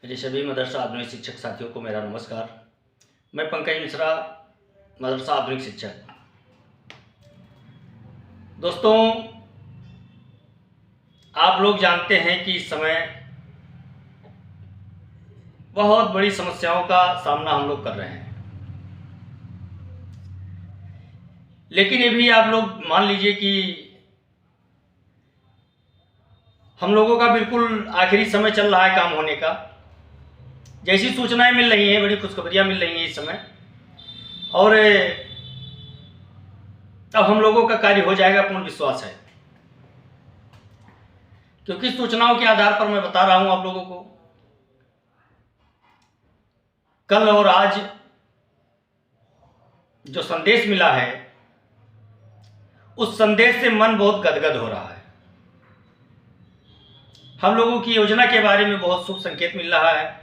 मेरे सभी मदरसा आधुनिक शिक्षक साथियों को मेरा नमस्कार। मैं पंकज मिश्रा, मदरसा आधुनिक शिक्षक। दोस्तों, आप लोग जानते हैं कि इस समय बहुत बड़ी समस्याओं का सामना हम लोग कर रहे हैं, लेकिन ये भी आप लोग मान लीजिए कि हम लोगों का बिल्कुल आखिरी समय चल रहा है काम होने का। जैसी सूचनाएं मिल रही हैं, बड़ी खुशखबरियां मिल रही हैं इस समय, और अब हम लोगों का कार्य हो जाएगा, पूर्ण विश्वास है। क्योंकि सूचनाओं के आधार पर मैं बता रहा हूं आप लोगों को, कल और आज जो संदेश मिला है, उस संदेश से मन बहुत गदगद हो रहा है। हम लोगों की योजना के बारे में बहुत शुभ संकेत मिल रहा है,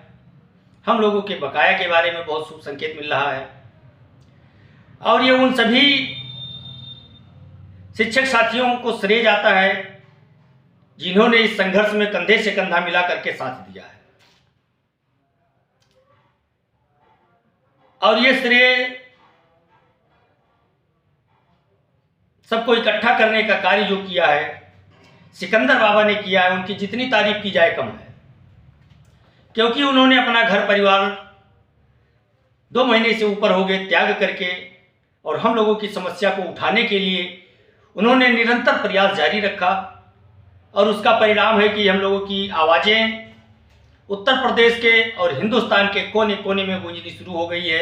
हम लोगों के बकाया के बारे में बहुत शुभ संकेत मिल रहा है, और ये उन सभी शिक्षक साथियों को श्रेय जाता है जिन्होंने इस संघर्ष में कंधे से कंधा मिला करके साथ दिया है। और ये श्रेय सबको इकट्ठा करने का कार्य जो किया है सिकंदर बाबा ने किया है, उनकी जितनी तारीफ की जाए कम है। क्योंकि उन्होंने अपना घर परिवार 2 महीने से ऊपर हो गए त्याग करके, और हम लोगों की समस्या को उठाने के लिए उन्होंने निरंतर प्रयास जारी रखा, और उसका परिणाम है कि हम लोगों की आवाज़ें उत्तर प्रदेश के और हिंदुस्तान के कोने कोने में गूंजनी शुरू हो गई है।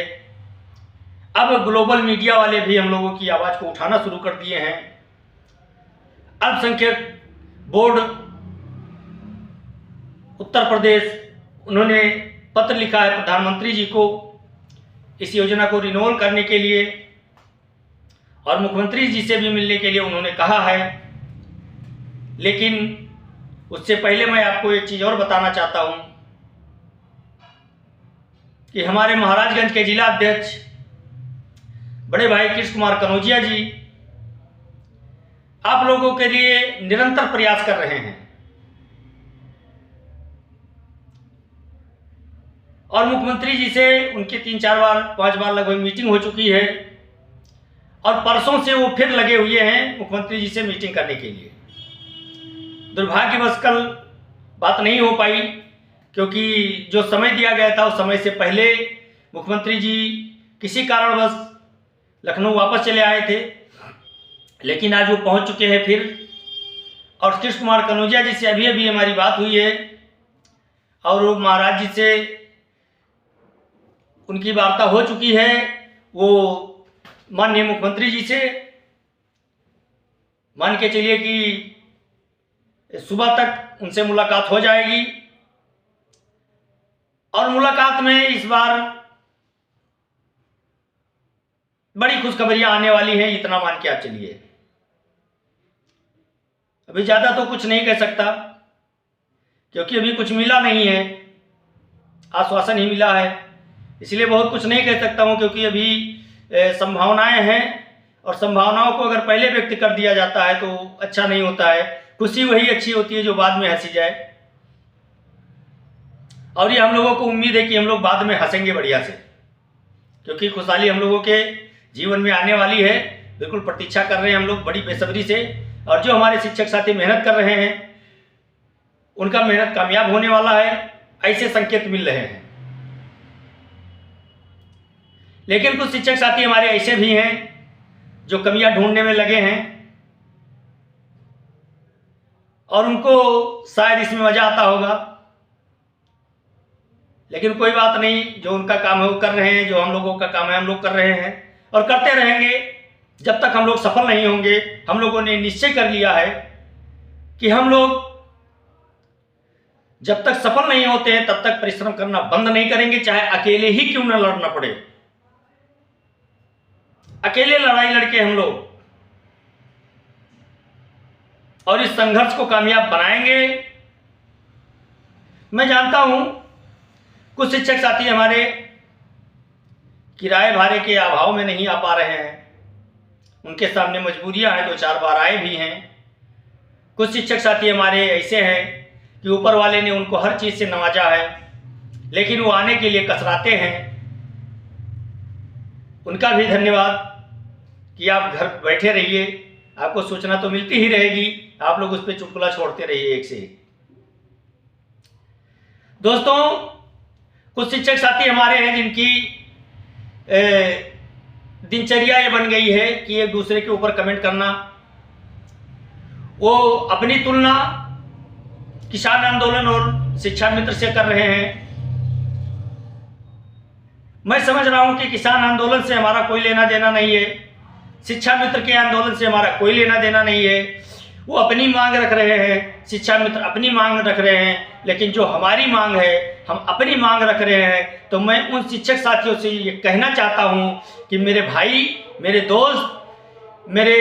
अब ग्लोबल मीडिया वाले भी हम लोगों की आवाज़ को उठाना शुरू कर दिए हैं। अल्पसंख्यक बोर्ड उत्तर प्रदेश, उन्होंने पत्र लिखा है प्रधानमंत्री जी को इस योजना को रिन्यूअल करने के लिए, और मुख्यमंत्री जी से भी मिलने के लिए उन्होंने कहा है। लेकिन उससे पहले मैं आपको एक चीज़ और बताना चाहता हूं कि हमारे महाराजगंज के जिला अध्यक्ष बड़े भाई कृष्ण कुमार कनौजिया जी आप लोगों के लिए निरंतर प्रयास कर रहे हैं, और मुख्यमंत्री जी से उनके 3-4 बार 5 बार लगभग मीटिंग हो चुकी है, और परसों से वो फिर लगे हुए हैं मुख्यमंत्री जी से मीटिंग करने के लिए। दुर्भाग्यवश कल बात नहीं हो पाई, क्योंकि जो समय दिया गया था उस समय से पहले मुख्यमंत्री जी किसी कारणवश लखनऊ वापस चले आए थे। लेकिन आज वो पहुंच चुके हैं फिर, और कृष्ण कुमार कनौजिया जी से अभी अभी हमारी बात हुई है, और वो महाराज जी से उनकी वार्ता हो चुकी है। वो माननीय मुख्यमंत्री जी से मान के चलिए कि सुबह तक उनसे मुलाकात हो जाएगी, और मुलाकात में इस बार बड़ी खुशखबरियां आने वाली हैं, इतना मान के आप चलिए। अभी ज़्यादा तो कुछ नहीं कह सकता, क्योंकि अभी कुछ मिला नहीं है, आश्वासन ही मिला है, इसलिए बहुत कुछ नहीं कह सकता हूं। क्योंकि अभी संभावनाएं हैं, और संभावनाओं को अगर पहले व्यक्त कर दिया जाता है तो अच्छा नहीं होता है। खुशी वही अच्छी होती है जो बाद में हंसी जाए, और ये हम लोगों को उम्मीद है कि हम लोग बाद में हंसेंगे बढ़िया से, क्योंकि खुशहाली हम लोगों के जीवन में आने वाली है। बिल्कुल प्रतीक्षा कर रहे हैं हम लोग बड़ी बेसब्री से, और जो हमारे शिक्षक साथी मेहनत कर रहे हैं उनका मेहनत कामयाब होने वाला है, ऐसे संकेत मिल रहे हैं। लेकिन कुछ शिक्षक साथी हमारे ऐसे भी हैं जो कमियां ढूंढने में लगे हैं, और उनको शायद इसमें मजा आता होगा। लेकिन कोई बात नहीं, जो उनका काम है वो कर रहे हैं, जो हम लोगों का काम है हम लोग कर रहे हैं, और करते रहेंगे जब तक हम लोग सफल नहीं होंगे। हम लोगों ने निश्चय कर लिया है कि हम लोग जब तक सफल नहीं होते हैं तब तक परिश्रम करना बंद नहीं करेंगे, चाहे अकेले ही क्यों न लड़ना पड़े। अकेले लड़ाई लड़के हम लोग और इस संघर्ष को कामयाब बनाएंगे। मैं जानता हूं कुछ शिक्षक साथी हमारे किराए भाड़े के अभाव में नहीं आ पा रहे हैं, उनके सामने मजबूरियां हैं, 2-4 बार आए भी हैं। कुछ शिक्षक साथी हमारे ऐसे हैं कि ऊपर वाले ने उनको हर चीज़ से नवाजा है, लेकिन वो आने के लिए कसराते हैं। उनका भी धन्यवाद कि आप घर बैठे रहिए, आपको सूचना तो मिलती ही रहेगी, आप लोग उस पर चुटकुला छोड़ते रहिए एक से एक। दोस्तों, कुछ शिक्षक साथी हमारे हैं जिनकी दिनचर्या ये बन गई है कि एक दूसरे के ऊपर कमेंट करना। वो अपनी तुलना किसान आंदोलन और शिक्षा मित्र से कर रहे हैं। मैं समझ रहा हूं कि किसान आंदोलन से हमारा कोई लेना देना नहीं है, शिक्षा मित्र के आंदोलन से हमारा कोई लेना देना नहीं है। वो अपनी मांग रख रहे हैं, शिक्षा मित्र अपनी मांग रख रहे हैं, लेकिन जो हमारी मांग है, हम अपनी मांग रख रहे हैं। तो मैं उन शिक्षक साथियों से ये कहना चाहता हूं कि मेरे भाई, मेरे दोस्त, मेरे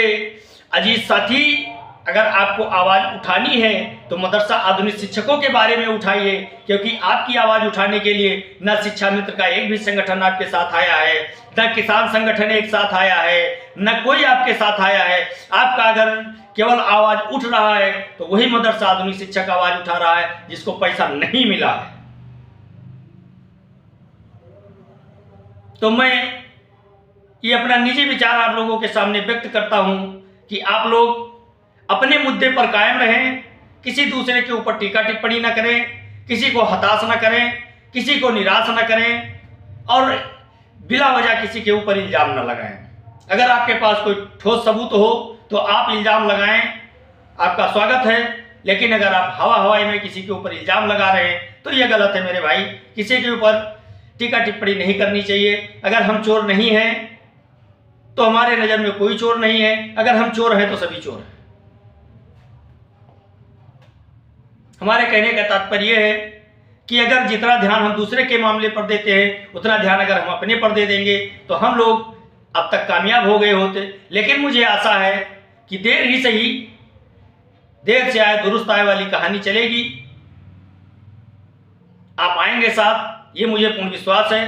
अजीज साथी, अगर आपको आवाज़ उठानी है तो मदरसा आधुनिक शिक्षकों के बारे में उठाइए, क्योंकि आपकी आवाज़ उठाने के लिए न शिक्षा मित्र का एक भी संगठन आपके साथ आया है, न किसान संगठन एक साथ आया है, न कोई आपके साथ आया है। आपका अगर केवल आवाज़ उठ रहा है तो वही मदरसा आधुनिक शिक्षक आवाज़ उठा रहा है जिसको पैसा नहीं मिला है। तो मैं ये अपना निजी विचार आप लोगों के सामने व्यक्त करता हूं कि आप लोग अपने मुद्दे पर कायम रहें, किसी दूसरे के ऊपर टीका टिप्पणी न करें, किसी को हताश न करें, किसी को निराश न करें और बिला वजह किसी के ऊपर इल्ज़ाम न लगाएं। अगर आपके पास कोई ठोस सबूत हो तो आप इल्ज़ाम लगाएं, आपका स्वागत है। लेकिन अगर आप हवाई में किसी के ऊपर इल्ज़ाम लगा रहे हैं तो यह गलत है मेरे भाई। किसी के ऊपर टीका टिप्पणी नहीं करनी चाहिए। अगर हम चोर नहीं हैं तो हमारे नज़र में कोई चोर नहीं है, अगर हम चोर हैं तो सभी चोर हैं। हमारे कहने का तात्पर्य यह है कि अगर जितना ध्यान हम दूसरे के मामले पर देते हैं, उतना ध्यान अगर हम अपने पर दे देंगे तो हम लोग अब तक कामयाब हो गए होते। लेकिन मुझे आशा है कि देर ही सही, देर से आए दुरुस्त आए वाली कहानी चलेगी। आप आएंगे साथ, ये मुझे पूर्ण विश्वास है।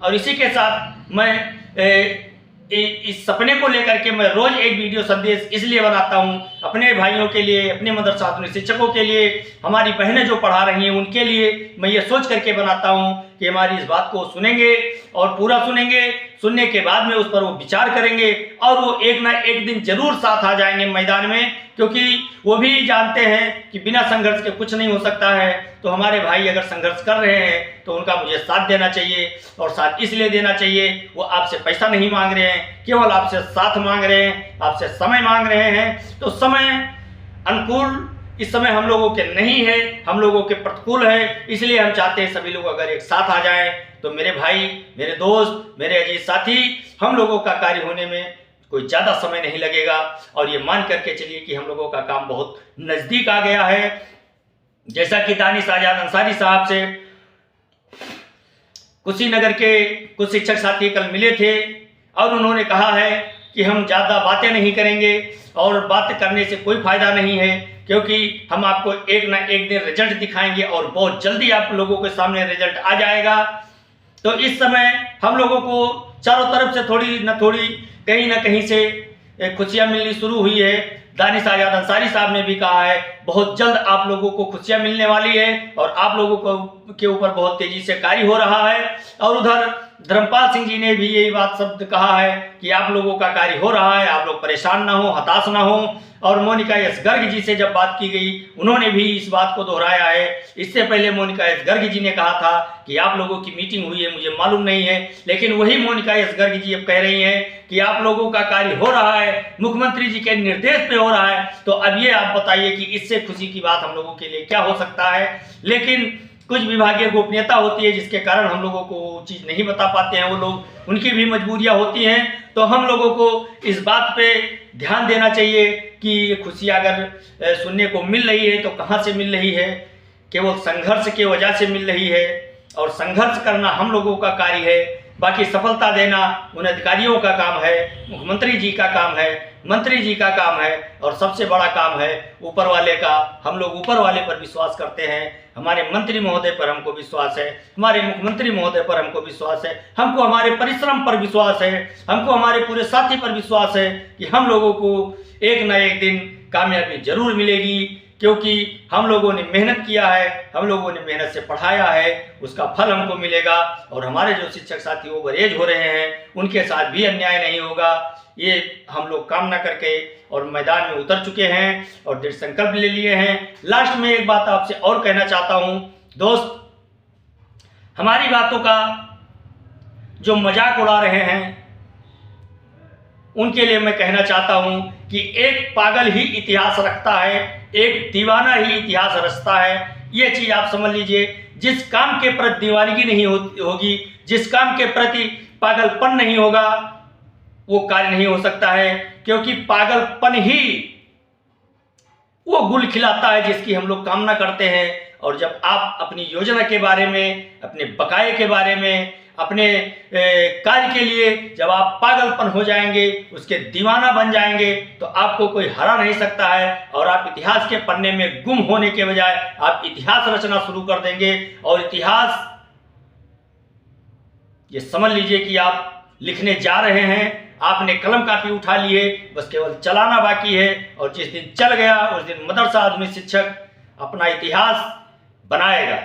और इसी के साथ मैं इस सपने को लेकर के मैं रोज एक वीडियो संदेश इसलिए बनाता हूं, अपने भाइयों के लिए, अपने मदरसा आधुनिक शिक्षकों के लिए, हमारी बहनें जो पढ़ा रही हैं उनके लिए मैं ये सोच करके बनाता हूं कि हमारी इस बात को सुनेंगे और पूरा सुनेंगे। सुनने के बाद में उस पर वो विचार करेंगे और वो एक ना एक दिन जरूर साथ आ जाएंगे मैदान में, क्योंकि वो भी जानते हैं कि बिना संघर्ष के कुछ नहीं हो सकता है। तो हमारे भाई अगर संघर्ष कर रहे हैं तो उनका मुझे साथ देना चाहिए, और साथ इसलिए देना चाहिए, वो आपसे पैसा नहीं मांग रहे हैं, केवल आपसे साथ मांग रहे हैं, आपसे समय मांग रहे हैं। तो समय अनुकूल इस समय हम लोगों के नहीं है, हम लोगों के प्रतिकूल है। इसलिए हम चाहते हैं सभी लोग अगर एक साथ आ जाएं तो मेरे भाई, मेरे दोस्त, मेरे अजीज साथी, हम लोगों का कार्य होने में कोई ज़्यादा समय नहीं लगेगा। और ये मान करके चलिए कि हम लोगों का काम बहुत नज़दीक आ गया है। जैसा कि दानिश आजाद अंसारी साहब से कुशीनगर के कुछ शिक्षक साथी कल मिले थे और उन्होंने कहा है कि हम ज़्यादा बातें नहीं करेंगे और बात करने से कोई फ़ायदा नहीं है, क्योंकि हम आपको एक ना एक दिन रिजल्ट दिखाएंगे और बहुत जल्दी आप लोगों के सामने रिजल्ट आ जाएगा। तो इस समय हम लोगों को चारों तरफ से थोड़ी कहीं ना कहीं से खुशियाँ मिलनी शुरू हुई है। दानिश आजाद अंसारी साहब ने भी कहा है बहुत जल्द आप लोगों को खुशियाँ मिलने वाली है और आप लोगों को के ऊपर बहुत तेजी से कार्य हो रहा है। और उधर धर्मपाल सिंह जी ने भी यही बात शब्द कहा है कि आप लोगों का कार्य हो रहा है, आप लोग परेशान ना हो, हताश ना हो। और मोनिका एस गर्ग जी से जब बात की गई उन्होंने भी इस बात को दोहराया है। इससे पहले मोनिका एस गर्ग जी ने कहा था कि आप लोगों की मीटिंग हुई है, मुझे मालूम नहीं है, लेकिन वही मोनिका एस गर्ग जी अब कह रही हैं कि आप लोगों का कार्य हो रहा है, मुख्यमंत्री जी के निर्देश पे हो रहा है। तो अब ये आप बताइए कि इससे खुशी की बात हम लोगों के लिए क्या हो सकता है। लेकिन कुछ विभागीय गोपनीयता होती है जिसके कारण हम लोगों को चीज़ नहीं बता पाते हैं वो लोग, उनकी भी मजबूरियां होती हैं। तो हम लोगों को इस बात पे ध्यान देना चाहिए कि ये खुशियाँ अगर सुनने को मिल रही है तो कहाँ से मिल रही है, केवल संघर्ष की वजह से मिल रही है। और संघर्ष करना हम लोगों का कार्य है, बाकी सफलता देना उन अधिकारियों का काम है, मुख्यमंत्री जी का काम है, मंत्री जी का काम है, और सबसे बड़ा काम है ऊपर वाले का। हम लोग ऊपर वाले पर विश्वास करते हैं, हमारे मंत्री महोदय पर हमको विश्वास है, हमारे मुख्यमंत्री महोदय पर हमको विश्वास है, हमको हमारे परिश्रम पर विश्वास है, हमको हमारे पूरे साथी पर विश्वास है कि हम लोगों को एक न एक दिन कामयाबी जरूर मिलेगी। क्योंकि हम लोगों ने मेहनत किया है, हम लोगों ने मेहनत से पढ़ाया है, उसका फल हमको मिलेगा। और हमारे जो शिक्षक साथी ओवर एज हो रहे हैं उनके साथ भी अन्याय नहीं होगा, ये हम लोग कामना करके और मैदान में उतर चुके हैं और दृढ़ संकल्प ले लिए हैं। लास्ट में एक बात आपसे और कहना चाहता हूँ दोस्त, हमारी बातों का जो मजाक उड़ा रहे हैं उनके लिए मैं कहना चाहता हूं कि एक पागल ही इतिहास रखता है, एक दीवाना ही इतिहास रचता है। ये चीज आप समझ लीजिए। जिस काम के प्रति दीवानगी नहीं होगी, जिस काम के प्रति पागलपन नहीं होगा, वो कार्य नहीं हो सकता है, क्योंकि पागलपन ही वो गुल खिलाता है जिसकी हम लोग कामना करते हैं। और जब आप अपनी योजना के बारे में, अपने बकाये के बारे में, अपने कार्य के लिए जब आप पागलपन हो जाएंगे, उसके दीवाना बन जाएंगे, तो आपको कोई हरा नहीं सकता है और आप इतिहास के पन्ने में गुम होने के बजाय आप इतिहास रचना शुरू कर देंगे। और इतिहास ये समझ लीजिए कि आप लिखने जा रहे हैं, आपने कलम कापी उठा लिए, बस केवल चलाना बाकी है। और जिस दिन चल गया उस दिन मदरसा आदमी शिक्षक अपना इतिहास बनाएगा,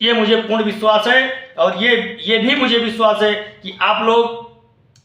ये मुझे पूर्ण विश्वास है। और ये भी मुझे विश्वास है कि आप लोग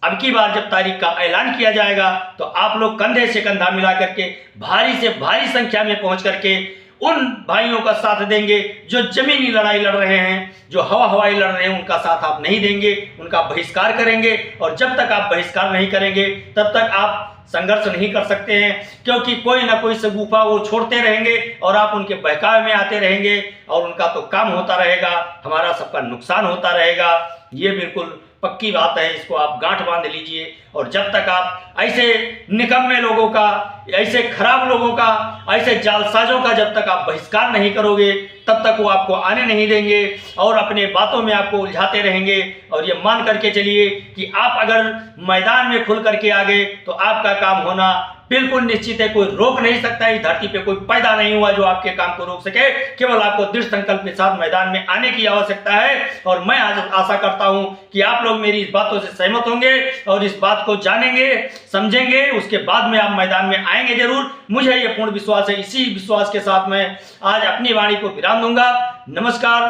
अब की बार जब तारीख का ऐलान किया जाएगा तो आप लोग कंधे से कंधा मिला करके भारी से भारी संख्या में पहुंच करके उन भाइयों का साथ देंगे जो जमीनी लड़ाई लड़ रहे हैं, जो हवाई लड़ रहे हैं, उनका साथ आप नहीं देंगे, उनका बहिष्कार करेंगे। और जब तक आप बहिष्कार नहीं करेंगे तब तक आप संघर्ष नहीं कर सकते हैं, क्योंकि कोई ना कोई सगुफा वो छोड़ते रहेंगे और आप उनके बहकावे में आते रहेंगे और उनका तो काम होता रहेगा, हमारा सबका नुकसान होता रहेगा। ये बिल्कुल पक्की बात है, इसको आप गांठ बांध लीजिए। और जब तक आप ऐसे निकम्मे लोगों का, ऐसे खराब लोगों का, ऐसे जालसाजों का जब तक आप बहिष्कार नहीं करोगे तब तक वो आपको आने नहीं देंगे और अपने बातों में आपको उलझाते रहेंगे। और ये मान करके चलिए कि आप अगर मैदान में खुल करके आ गए तो आपका काम होना बिल्कुल निश्चित है। कोई रोक नहीं सकता, इस धरती पे कोई पैदा नहीं हुआ जो आपके काम को रोक सके। केवल आपको दृढ़ संकल्प के साथ मैदान में आने की आवश्यकता है। और मैं आज आशा करता हूं कि आप लोग मेरी इस बातों से सहमत होंगे और इस बात को जानेंगे, समझेंगे, उसके बाद में आप मैदान में आएंगे जरूर। मुझे ये पूर्ण विश्वास है। इसी विश्वास के साथ मैं आज अपनी वाणी को विराम दूंगा। नमस्कार,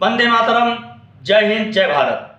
वंदे मातरम, जय हिंद, जय भारत।